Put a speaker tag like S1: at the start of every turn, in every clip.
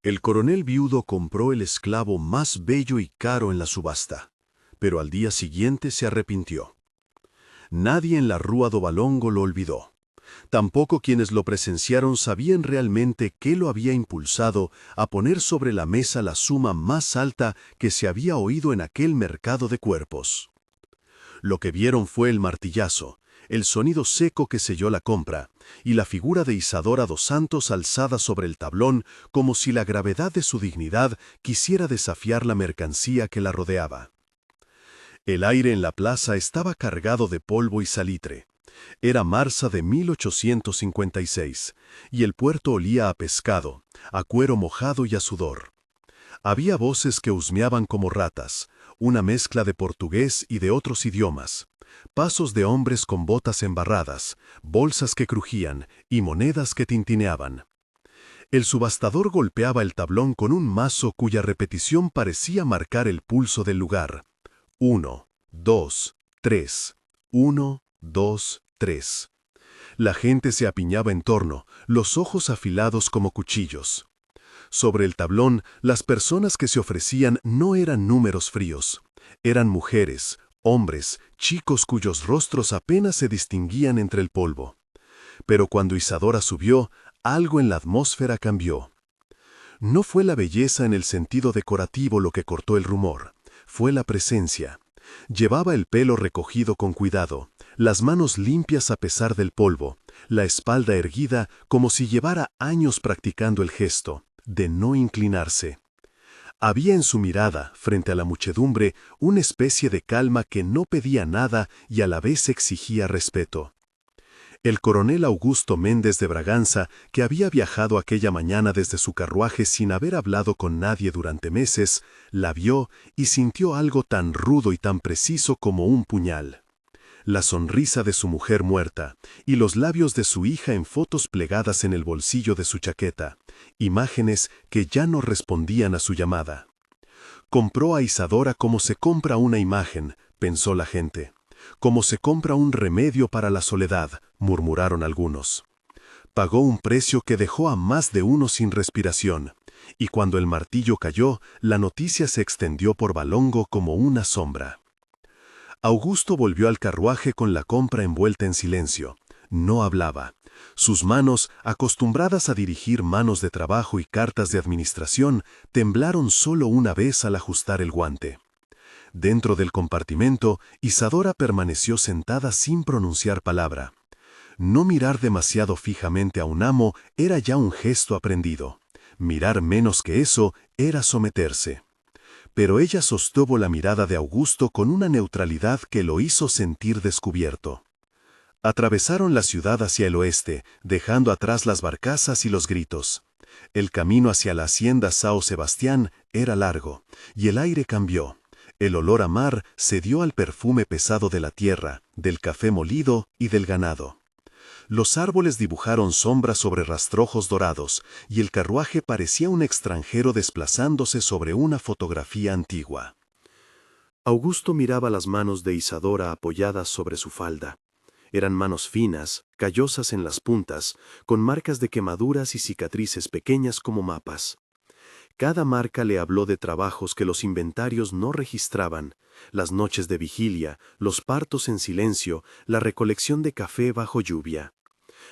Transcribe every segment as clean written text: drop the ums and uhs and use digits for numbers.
S1: El coronel viudo compró el esclavo más bello y caro en la subasta, pero al día siguiente se arrepintió. Nadie en la Rúa do Valongo lo olvidó. Tampoco quienes lo presenciaron sabían realmente qué lo había impulsado a poner sobre la mesa la suma más alta que se había oído en aquel mercado de cuerpos. Lo que vieron fue el martillazo, el sonido seco que selló la compra, y la figura de Isadora dos Santos alzada sobre el tablón como si la gravedad de su dignidad quisiera desafiar la mercancía que la rodeaba. El aire en la plaza estaba cargado de polvo y salitre. Era marzo de 1856, y el puerto olía a pescado, a cuero mojado y a sudor. Había voces que husmeaban como ratas, una mezcla de portugués y de otros idiomas, pasos de hombres con botas embarradas, bolsas que crujían y monedas que tintineaban. El subastador golpeaba el tablón con un mazo cuya repetición parecía marcar el pulso del lugar. 1, 2, 3, 1, 2, 3. La gente se apiñaba en torno, los ojos afilados como cuchillos. Sobre el tablón, las personas que se ofrecían no eran números fríos. Eran mujeres, hombres, chicos cuyos rostros apenas se distinguían entre el polvo. Pero cuando Isadora subió, algo en la atmósfera cambió. No fue la belleza en el sentido decorativo lo que cortó el rumor, fue la presencia. Llevaba el pelo recogido con cuidado, las manos limpias a pesar del polvo, la espalda erguida como si llevara años practicando el gesto de no inclinarse. Había en su mirada, frente a la muchedumbre, una especie de calma que no pedía nada y a la vez exigía respeto. El coronel Augusto Méndez de Braganza, que había viajado aquella mañana desde su carruaje sin haber hablado con nadie durante meses, la vio y sintió algo tan rudo y tan preciso como un puñal. La sonrisa de su mujer muerta y los labios de su hija en fotos plegadas en el bolsillo de su chaqueta, imágenes que ya no respondían a su llamada. Compró a Isadora como se compra una imagen, pensó la gente. Como se compra un remedio para la soledad, murmuraron algunos. Pagó un precio que dejó a más de uno sin respiración, y cuando el martillo cayó, la noticia se extendió por Valongo como una sombra. Augusto volvió al carruaje con la compra envuelta en silencio. No hablaba. Sus manos, acostumbradas a dirigir manos de trabajo y cartas de administración, temblaron solo una vez al ajustar el guante. Dentro del compartimento, Isadora permaneció sentada sin pronunciar palabra. No mirar demasiado fijamente a un amo era ya un gesto aprendido. Mirar menos que eso era someterse. Pero ella sostuvo la mirada de Augusto con una neutralidad que lo hizo sentir descubierto. Atravesaron la ciudad hacia el oeste, dejando atrás las barcazas y los gritos. El camino hacia la hacienda Sao Sebastián era largo, y el aire cambió. El olor a mar cedió al perfume pesado de la tierra, del café molido y del ganado. Los árboles dibujaron sombras sobre rastrojos dorados, y el carruaje parecía un extranjero desplazándose sobre una fotografía antigua. Augusto miraba las manos de Isadora apoyadas sobre su falda. Eran manos finas, callosas en las puntas, con marcas de quemaduras y cicatrices pequeñas como mapas. Cada marca le habló de trabajos que los inventarios no registraban, las noches de vigilia, los partos en silencio, la recolección de café bajo lluvia.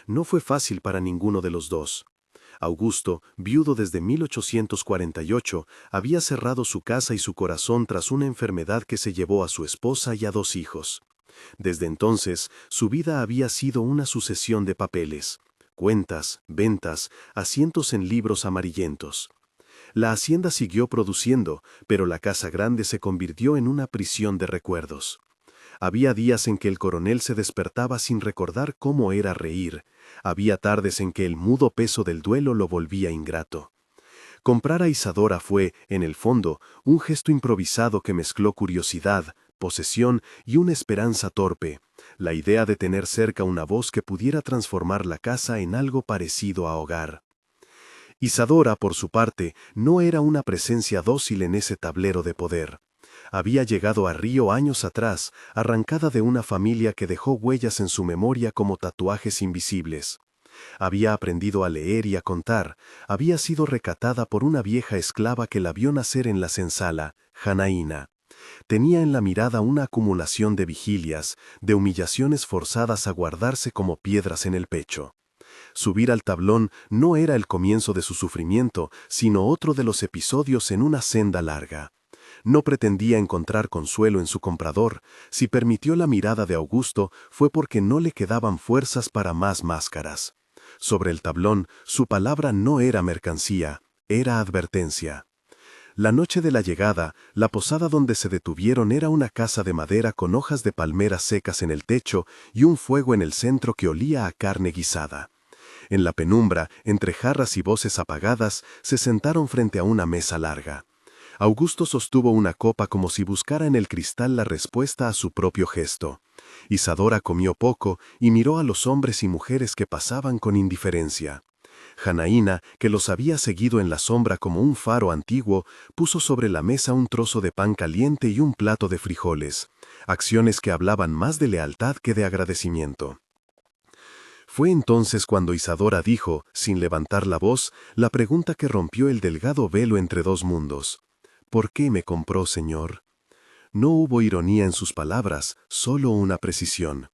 S1: No fue fácil para ninguno de los dos. Augusto, viudo desde 1848, había cerrado su casa y su corazón tras una enfermedad que se llevó a su esposa y a 2 hijos. Desde entonces, su vida había sido una sucesión de papeles, cuentas, ventas, asientos en libros amarillentos. La hacienda siguió produciendo, pero la casa grande se convirtió en una prisión de recuerdos. Había días en que el coronel se despertaba sin recordar cómo era reír. Había tardes en que el mudo peso del duelo lo volvía ingrato. Comprar a Isadora fue, en el fondo, un gesto improvisado que mezcló curiosidad, posesión y una esperanza torpe, la idea de tener cerca una voz que pudiera transformar la casa en algo parecido a hogar. Isadora, por su parte, no era una presencia dócil en ese tablero de poder. Había llegado a Río años atrás, arrancada de una familia que dejó huellas en su memoria como tatuajes invisibles. Había aprendido a leer y a contar, había sido recatada por una vieja esclava que la vio nacer en la senzala, Janaína. Tenía en la mirada una acumulación de vigilias, de humillaciones forzadas a guardarse como piedras en el pecho. Subir al tablón no era el comienzo de su sufrimiento, sino otro de los episodios en una senda larga. No pretendía encontrar consuelo en su comprador. Si permitió la mirada de Augusto fue porque no le quedaban fuerzas para más máscaras. Sobre el tablón, su palabra no era mercancía, era advertencia. La noche de la llegada, la posada donde se detuvieron era una casa de madera con hojas de palmeras secas en el techo y un fuego en el centro que olía a carne guisada. En la penumbra, entre jarras y voces apagadas, se sentaron frente a una mesa larga. Augusto sostuvo una copa como si buscara en el cristal la respuesta a su propio gesto. Isadora comió poco y miró a los hombres y mujeres que pasaban con indiferencia. Janaína, que los había seguido en la sombra como un faro antiguo, puso sobre la mesa un trozo de pan caliente y un plato de frijoles, acciones que hablaban más de lealtad que de agradecimiento. Fue entonces cuando Isadora dijo, sin levantar la voz, la pregunta que rompió el delgado velo entre dos mundos. ¿Por qué me compró, señor? No hubo ironía en sus palabras, solo una precisión.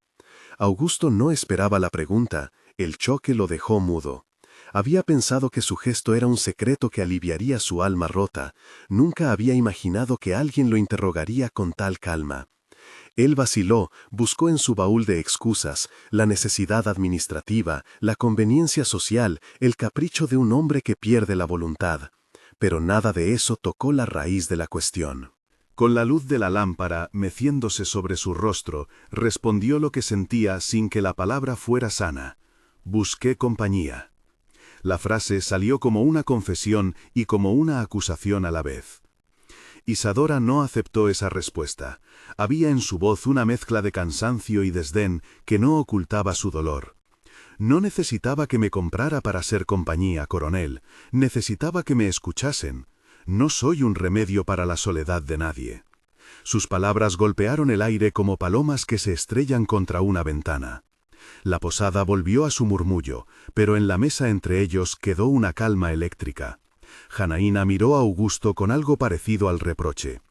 S1: Augusto no esperaba la pregunta, el choque lo dejó mudo. Había pensado que su gesto era un secreto que aliviaría su alma rota. Nunca había imaginado que alguien lo interrogaría con tal calma. Él vaciló, buscó en su baúl de excusas, la necesidad administrativa, la conveniencia social, el capricho de un hombre que pierde la voluntad. Pero nada de eso tocó la raíz de la cuestión. Con la luz de la lámpara, meciéndose sobre su rostro, respondió lo que sentía sin que la palabra fuera sana. Busqué compañía. La frase salió como una confesión y como una acusación a la vez. Isadora no aceptó esa respuesta. Había en su voz una mezcla de cansancio y desdén que no ocultaba su dolor. No necesitaba que me comprara para ser compañía, coronel. Necesitaba que me escuchasen. No soy un remedio para la soledad de nadie. Sus palabras golpearon el aire como palomas que se estrellan contra una ventana. La posada volvió a su murmullo, pero en la mesa entre ellos quedó una calma eléctrica. Janaína miró a Augusto con algo parecido al reproche.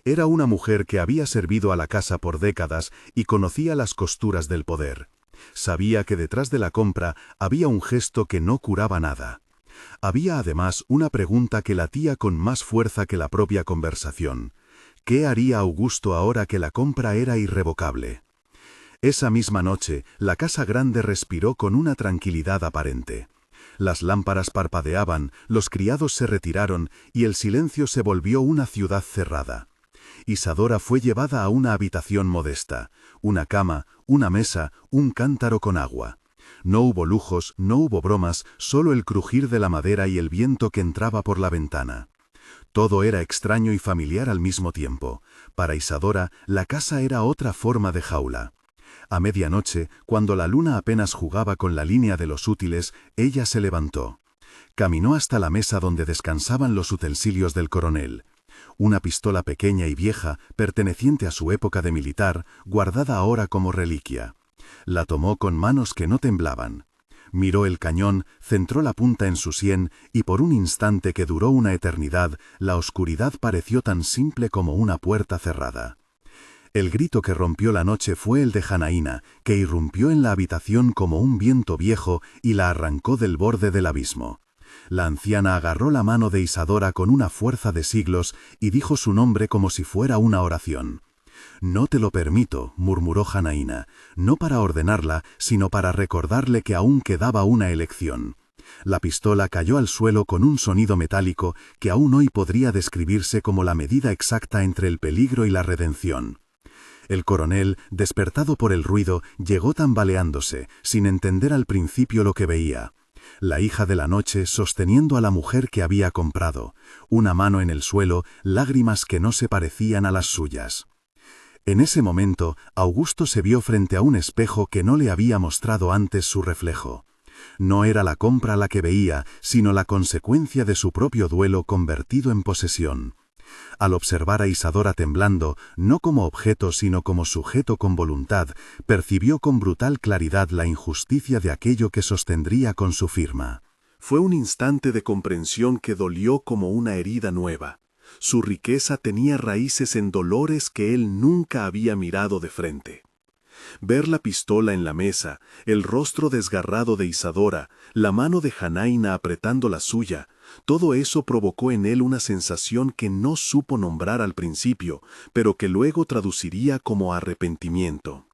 S1: Era una mujer que había servido a la casa por décadas y conocía las costuras del poder. Sabía que detrás de la compra había un gesto que no curaba nada. Había además una pregunta que latía con más fuerza que la propia conversación. ¿Qué haría Augusto ahora que la compra era irrevocable? Esa misma noche, la casa grande respiró con una tranquilidad aparente. Las lámparas parpadeaban, los criados se retiraron y el silencio se volvió una ciudad cerrada. Isadora fue llevada a una habitación modesta, una cama, una mesa, un cántaro con agua. No hubo lujos, no hubo bromas, solo el crujir de la madera y el viento que entraba por la ventana. Todo era extraño y familiar al mismo tiempo. Para Isadora, la casa era otra forma de jaula. A medianoche, cuando la luna apenas jugaba con la línea de los útiles, ella se levantó. Caminó hasta la mesa donde descansaban los utensilios del coronel. Una pistola pequeña y vieja, perteneciente a su época de militar, guardada ahora como reliquia. La tomó con manos que no temblaban. Miró el cañón, centró la punta en su sien y por un instante que duró una eternidad, la oscuridad pareció tan simple como una puerta cerrada. El grito que rompió la noche fue el de Janaína, que irrumpió en la habitación como un viento viejo y la arrancó del borde del abismo. La anciana agarró la mano de Isadora con una fuerza de siglos y dijo su nombre como si fuera una oración. «No te lo permito», murmuró Janaína, no para ordenarla, sino para recordarle que aún quedaba una elección. La pistola cayó al suelo con un sonido metálico que aún hoy podría describirse como la medida exacta entre el peligro y la redención. El coronel, despertado por el ruido, llegó tambaleándose, sin entender al principio lo que veía. La hija de la noche sosteniendo a la mujer que había comprado, una mano en el suelo, lágrimas que no se parecían a las suyas. En ese momento, Augusto se vio frente a un espejo que no le había mostrado antes su reflejo. No era la compra la que veía, sino la consecuencia de su propio duelo convertido en posesión.
S2: Al observar a Isadora temblando, no como objeto sino como sujeto con voluntad, percibió con brutal claridad la injusticia de aquello que sostendría con su firma.
S1: Fue un instante de comprensión que dolió como una herida nueva. Su riqueza tenía raíces en dolores que él nunca había mirado de frente. Ver la pistola en la mesa, el rostro desgarrado de Isadora, la mano de Janaina apretando la suya, todo eso provocó en él una sensación que no supo nombrar al principio, pero que luego traduciría como arrepentimiento.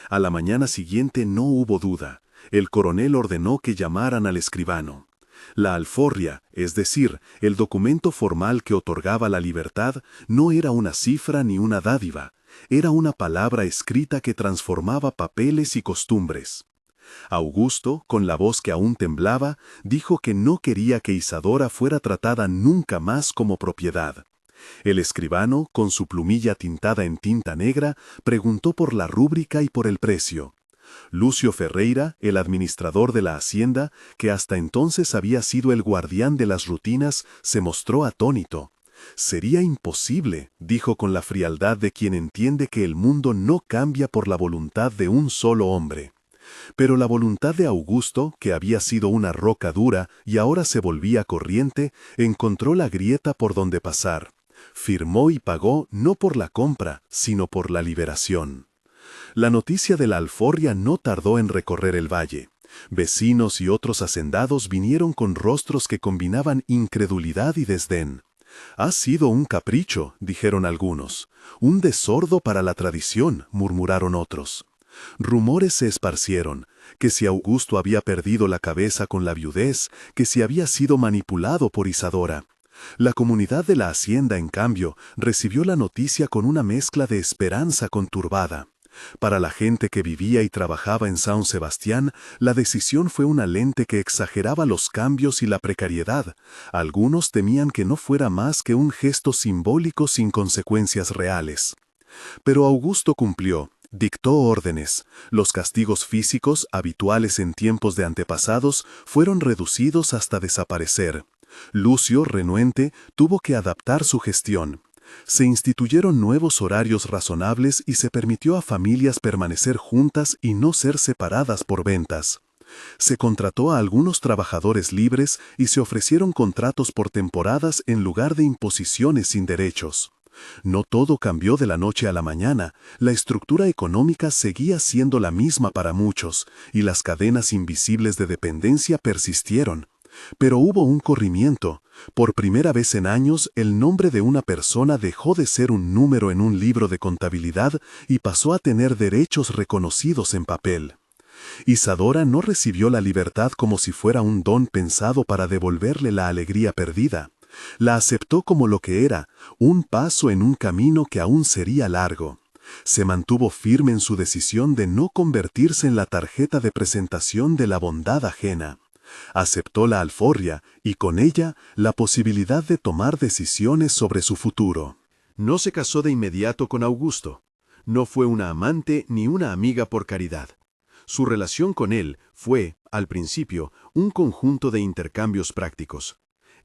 S1: A la mañana siguiente no hubo duda. El coronel ordenó que llamaran al escribano. La alforria, es decir, el documento formal que otorgaba la libertad, no era una cifra ni una dádiva. Era una palabra escrita que transformaba papeles y costumbres. Augusto, con la voz que aún temblaba, dijo que no quería que Isadora fuera tratada nunca más como propiedad. El escribano, con su plumilla tintada en tinta negra, preguntó por la rúbrica y por el precio. Lucio Ferreira, el administrador de la hacienda, que hasta entonces había sido el guardián de las rutinas, se mostró atónito. «Sería imposible», dijo con la frialdad de quien entiende que el mundo no cambia por la voluntad de un solo hombre. Pero la voluntad de Augusto, que había sido una roca dura y ahora se volvía corriente, encontró la grieta por donde pasar. Firmó y pagó no por la compra, sino por la liberación. La noticia de la alforria no tardó en recorrer el valle. Vecinos y otros hacendados vinieron con rostros que combinaban incredulidad y desdén. «Ha sido un capricho», dijeron algunos. «Un desordo para la tradición», murmuraron otros. Rumores se esparcieron, que si Augusto había perdido la cabeza con la viudez, que si había sido manipulado por Isadora. La comunidad de la hacienda, en cambio, recibió la noticia con una mezcla de esperanza conturbada. Para la gente que vivía y trabajaba en San Sebastián, la decisión fue una lente que exageraba los cambios y la precariedad. Algunos temían que no fuera más que un gesto simbólico sin consecuencias reales. Pero Augusto cumplió. Dictó órdenes. Los castigos físicos, habituales en tiempos de antepasados, fueron reducidos hasta desaparecer. Lucio, renuente, tuvo que adaptar su gestión. Se instituyeron nuevos horarios razonables y se permitió a familias permanecer juntas y no ser separadas por ventas. Se contrató a algunos trabajadores libres y se ofrecieron contratos por temporadas en lugar de imposiciones sin derechos. No todo cambió de la noche a la mañana, la estructura económica seguía siendo la misma para muchos, y las cadenas invisibles de dependencia persistieron. Pero hubo un corrimiento. Por primera vez en años, el nombre de una persona dejó de ser un número en un libro de contabilidad y pasó a tener derechos reconocidos en papel. Isadora no recibió la libertad como si fuera un don pensado para devolverle la alegría perdida. La aceptó como lo que era, un paso en un camino que aún sería largo. Se mantuvo firme en su decisión de no convertirse en la tarjeta de presentación de la bondad ajena. Aceptó la alforria y con ella la posibilidad de tomar decisiones sobre su futuro. No se casó de inmediato con Augusto. No fue una amante ni una amiga por caridad. Su relación con él fue, al principio, un conjunto de intercambios prácticos.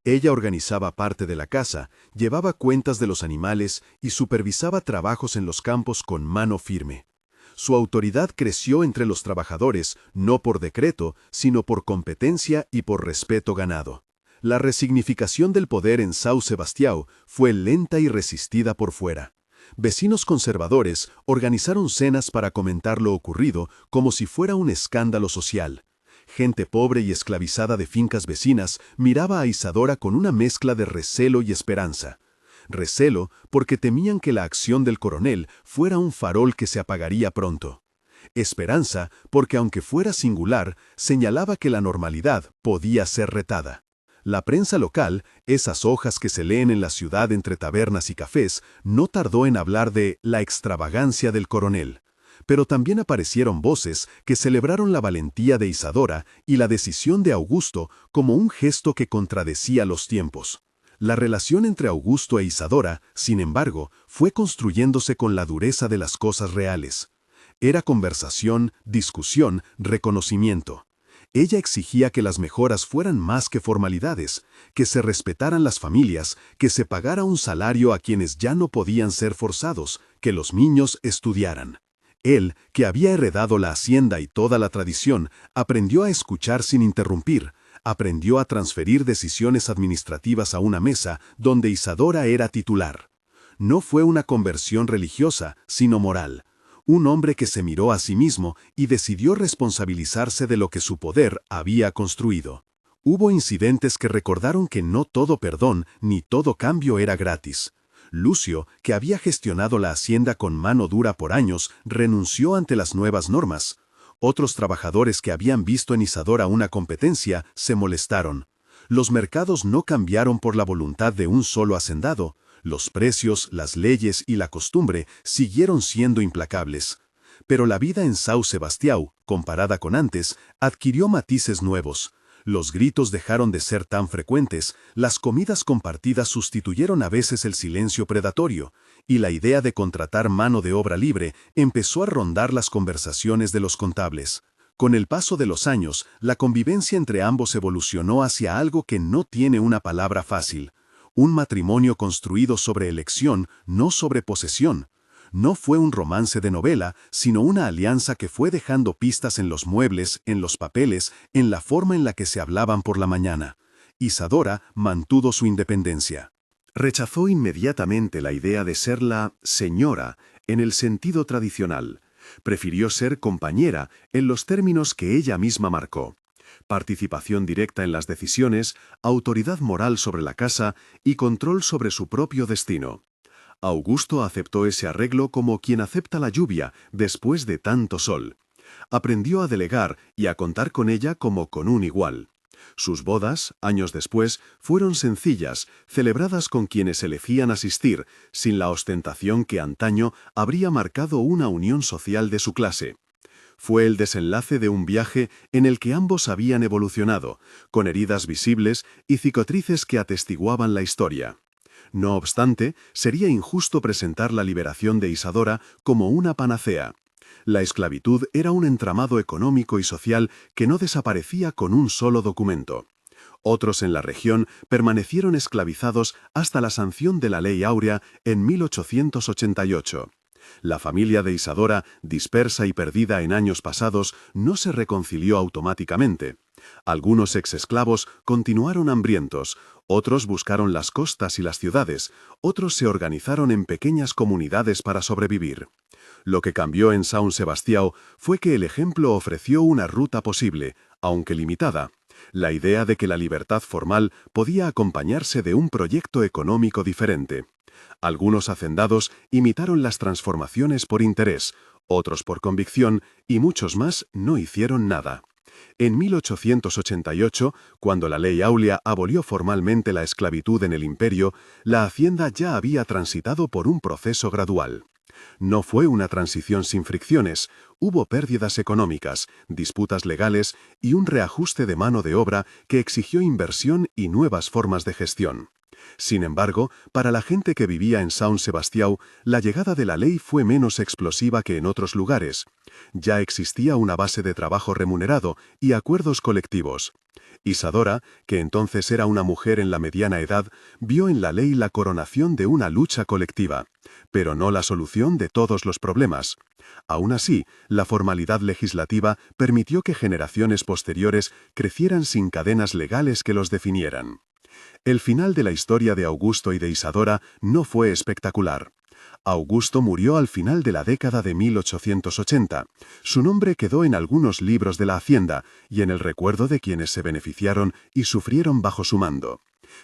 S1: Ella organizaba parte de la casa, llevaba cuentas de los animales y supervisaba trabajos en los campos con mano firme. Su autoridad creció entre los trabajadores, no por decreto, sino por competencia y por respeto ganado. La resignificación del poder en São Sebastião fue lenta y resistida por fuera. Vecinos conservadores organizaron cenas para comentar lo ocurrido como si fuera un escándalo social. Gente pobre y esclavizada de fincas vecinas miraba a Isadora con una mezcla de recelo y esperanza. Recelo porque temían que la acción del coronel fuera un farol que se apagaría pronto. Esperanza porque, aunque fuera singular, señalaba que la normalidad podía ser retada. La prensa local, esas hojas que se leen en la ciudad entre tabernas y cafés, no tardó en hablar de la extravagancia del coronel. Pero también aparecieron voces que celebraron la valentía de Isadora y la decisión de Augusto como un gesto que contradecía los tiempos. La relación entre Augusto e Isadora, sin embargo, fue construyéndose con la dureza de las cosas reales. Era conversación, discusión, reconocimiento. Ella exigía que las mejoras fueran más que formalidades, que se respetaran las familias, que se pagara un salario a quienes ya no podían ser forzados, que los niños estudiaran. Él, que había heredado la hacienda y toda la tradición, aprendió a escuchar sin interrumpir, aprendió a transferir decisiones administrativas a una mesa donde Isadora era titular. No fue una conversión religiosa, sino moral. Un hombre que se miró a sí mismo y decidió responsabilizarse de lo que su poder había construido. Hubo incidentes que recordaron que no todo perdón ni todo cambio era gratis. Lucio, que había gestionado la hacienda con mano dura por años, renunció ante las nuevas normas. Otros trabajadores que habían visto en Isadora una competencia se molestaron. Los mercados no cambiaron por la voluntad de un solo hacendado. Los precios, las leyes y la costumbre siguieron siendo implacables. Pero la vida en São Sebastião, comparada con antes, adquirió matices nuevos. Los gritos dejaron de ser tan frecuentes, las comidas compartidas sustituyeron a veces el silencio predatorio, y la idea de contratar mano de obra libre empezó a rondar las conversaciones de los contables. Con el paso de los años, la convivencia entre ambos evolucionó hacia algo que no tiene una palabra fácil. Un matrimonio construido sobre elección, no sobre posesión. No fue un romance de novela, sino una alianza que fue dejando pistas en los muebles, en los papeles, en la forma en la que se hablaban por la mañana. Isadora mantuvo su independencia. Rechazó inmediatamente la idea de ser la señora en el sentido tradicional. Prefirió ser compañera en los términos que ella misma marcó. Participación directa en las decisiones, autoridad moral sobre la casa y control sobre su propio destino. Augusto aceptó ese arreglo como quien acepta la lluvia después de tanto sol. Aprendió a delegar y a contar con ella como con un igual. Sus bodas, años después, fueron sencillas, celebradas con quienes elegían asistir, sin la ostentación que antaño habría marcado una unión social de su clase. Fue el desenlace de un viaje en el que ambos habían evolucionado, con heridas visibles y cicatrices que atestiguaban la historia. No obstante, sería injusto presentar la liberación de Isadora como una panacea. La esclavitud era un entramado económico y social que no desaparecía con un solo documento. Otros en la región permanecieron esclavizados hasta la sanción de la Ley Áurea en 1888. La familia de Isadora, dispersa y perdida en años pasados, no se reconcilió automáticamente. Algunos exesclavos continuaron hambrientos, otros buscaron las costas y las ciudades, otros se organizaron en pequeñas comunidades para sobrevivir. Lo que cambió en São Sebastião fue que el ejemplo ofreció una ruta posible, aunque limitada. La idea de que la libertad formal podía acompañarse de un proyecto económico diferente. Algunos hacendados imitaron las transformaciones por interés, otros por convicción y muchos más no hicieron nada. En 1888, cuando la Ley Áurea abolió formalmente la esclavitud en el imperio, la hacienda ya había transitado por un proceso gradual. No fue una transición sin fricciones, hubo pérdidas económicas, disputas legales y un reajuste de mano de obra que exigió inversión y nuevas formas de gestión. Sin embargo, para la gente que vivía en São Sebastião, la llegada de la ley fue menos explosiva que en otros lugares. Ya existía una base de trabajo remunerado y acuerdos colectivos. Isadora, que entonces era una mujer en la mediana edad, vio en la ley la coronación de una lucha colectiva, pero no la solución de todos los problemas. Aún así, la formalidad legislativa permitió que generaciones posteriores crecieran sin cadenas legales que los definieran. El final de la historia de Augusto y de Isadora no fue espectacular. Augusto murió al final de la década de 1880. Su nombre quedó en algunos libros de la Hacienda y en el recuerdo de quienes se beneficiaron y sufrieron bajo su mando.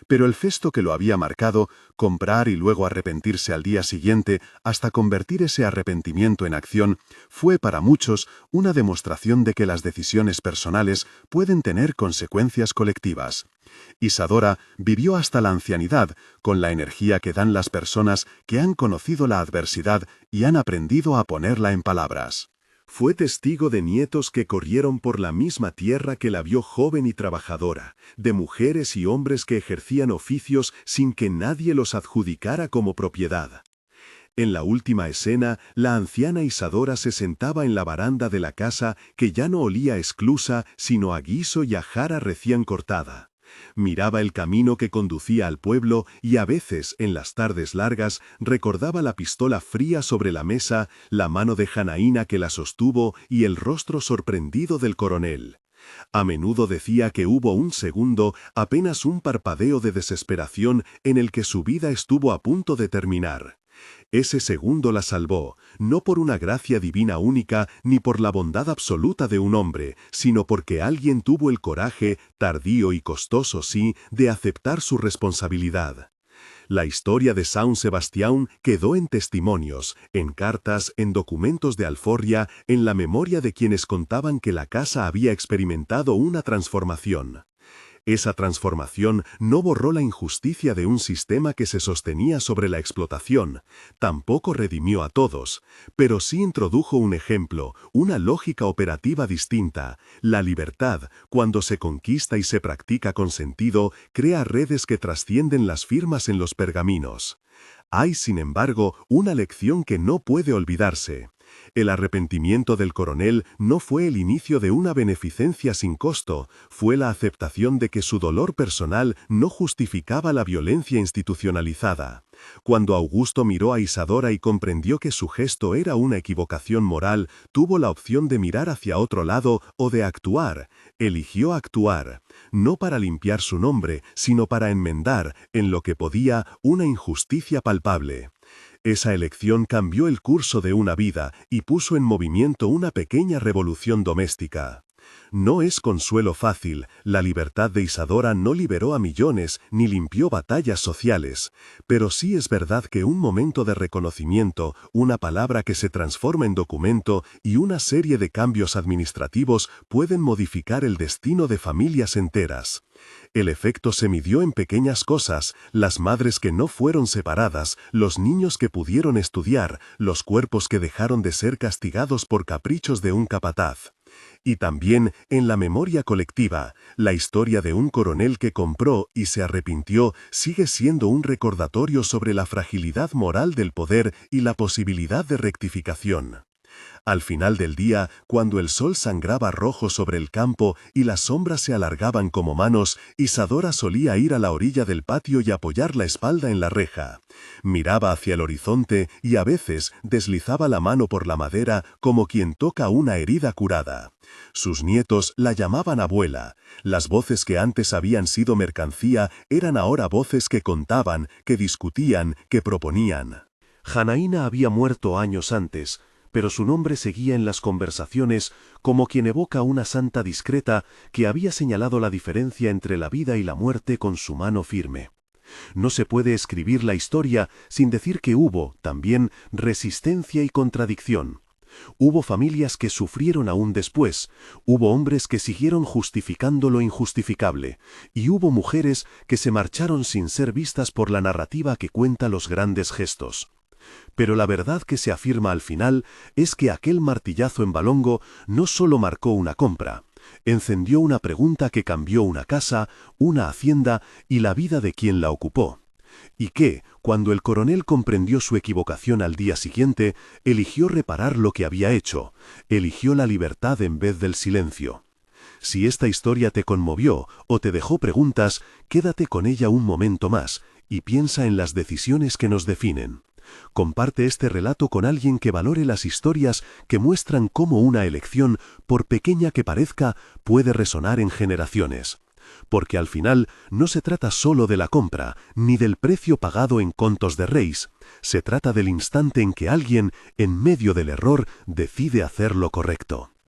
S1: Pero el gesto que lo había marcado, comprar y luego arrepentirse al día siguiente hasta convertir ese arrepentimiento en acción, fue para muchos una demostración de que las decisiones personales pueden tener consecuencias colectivas. Isadora vivió hasta la ancianidad con la energía que dan las personas que han conocido la adversidad y han aprendido a ponerla en palabras. Fue testigo de nietos que corrieron por la misma tierra que la vio joven y trabajadora, de mujeres y hombres que ejercían oficios sin que nadie los adjudicara como propiedad. En la última escena, la anciana Isadora se sentaba en la baranda de la casa que ya no olía a esclusa, sino a guiso y a jara recién cortada. Miraba el camino que conducía al pueblo y a veces, en las tardes largas, recordaba la pistola fría sobre la mesa, la mano de Janaína que la sostuvo y el rostro sorprendido del coronel. A menudo decía que hubo un segundo, apenas un parpadeo de desesperación en el que su vida estuvo a punto de terminar. Ese segundo la salvó, no por una gracia divina única ni por la bondad absoluta de un hombre, sino porque alguien tuvo el coraje, tardío y costoso sí, de aceptar su responsabilidad. La historia de Saint Sebastián quedó en testimonios, en cartas, en documentos de alforria, en la memoria de quienes contaban que la casa había experimentado una transformación. Esa transformación no borró la injusticia de un sistema que se sostenía sobre la explotación, tampoco redimió a todos, pero sí introdujo un ejemplo, una lógica operativa distinta. La libertad, cuando se conquista y se practica con sentido, crea redes que trascienden las firmas en los pergaminos. Hay, sin embargo, una lección que no puede olvidarse. El arrepentimiento del coronel no fue el inicio de una beneficencia sin costo, fue la aceptación de que su dolor personal no justificaba la violencia institucionalizada. Cuando Augusto miró a Isadora y comprendió que su gesto era una equivocación moral, tuvo la opción de mirar hacia otro lado o de actuar. Eligió actuar, no para limpiar su nombre, sino para enmendar, en lo que podía, una injusticia palpable. Esa elección cambió el curso de una vida y puso en movimiento una pequeña revolución doméstica. No es consuelo fácil, la libertad de Isadora no liberó a millones ni limpió batallas sociales, pero sí es verdad que un momento de reconocimiento, una palabra que se transforma en documento y una serie de cambios administrativos pueden modificar el destino de familias enteras. El efecto se midió en pequeñas cosas, las madres que no fueron separadas, los niños que pudieron estudiar, los cuerpos que dejaron de ser castigados por caprichos de un capataz. Y también, en la memoria colectiva, la historia de un coronel que compró y se arrepintió sigue siendo un recordatorio sobre la fragilidad moral del poder y la posibilidad de rectificación. Al final del día, cuando el sol sangraba rojo sobre el campo y las sombras se alargaban como manos, Isadora solía ir a la orilla del patio y apoyar la espalda en la reja. Miraba hacia el horizonte y a veces deslizaba la mano por la madera como quien toca una herida curada. Sus nietos la llamaban abuela. Las voces que antes habían sido mercancía eran ahora voces que contaban, que discutían, que proponían.
S3: Janaína había muerto años antes, pero su nombre seguía en las conversaciones como quien evoca una santa discreta que había señalado la diferencia entre la vida y la muerte con su mano firme. No se puede escribir la historia sin decir que hubo, también, resistencia y contradicción. Hubo familias que sufrieron aún después, hubo hombres que siguieron justificando lo injustificable, y hubo mujeres que se marcharon sin ser vistas por la narrativa que cuenta los grandes gestos. Pero la verdad que se afirma al final es que aquel martillazo en Valongo no solo marcó una compra, encendió una pregunta que cambió una casa, una hacienda y la vida de quien la ocupó. Y que, cuando el coronel comprendió su equivocación al día siguiente, eligió reparar lo que había hecho, eligió la libertad en vez del silencio. Si esta historia te conmovió o te dejó preguntas, quédate con ella un momento más y piensa en las decisiones que nos definen. Comparte este relato con alguien que valore las historias que muestran cómo una elección, por pequeña que parezca, puede resonar en generaciones. Porque al final no se trata solo de la compra, ni del precio pagado en contos de reis. Se trata del instante en que alguien, en medio del error, decide hacer lo correcto.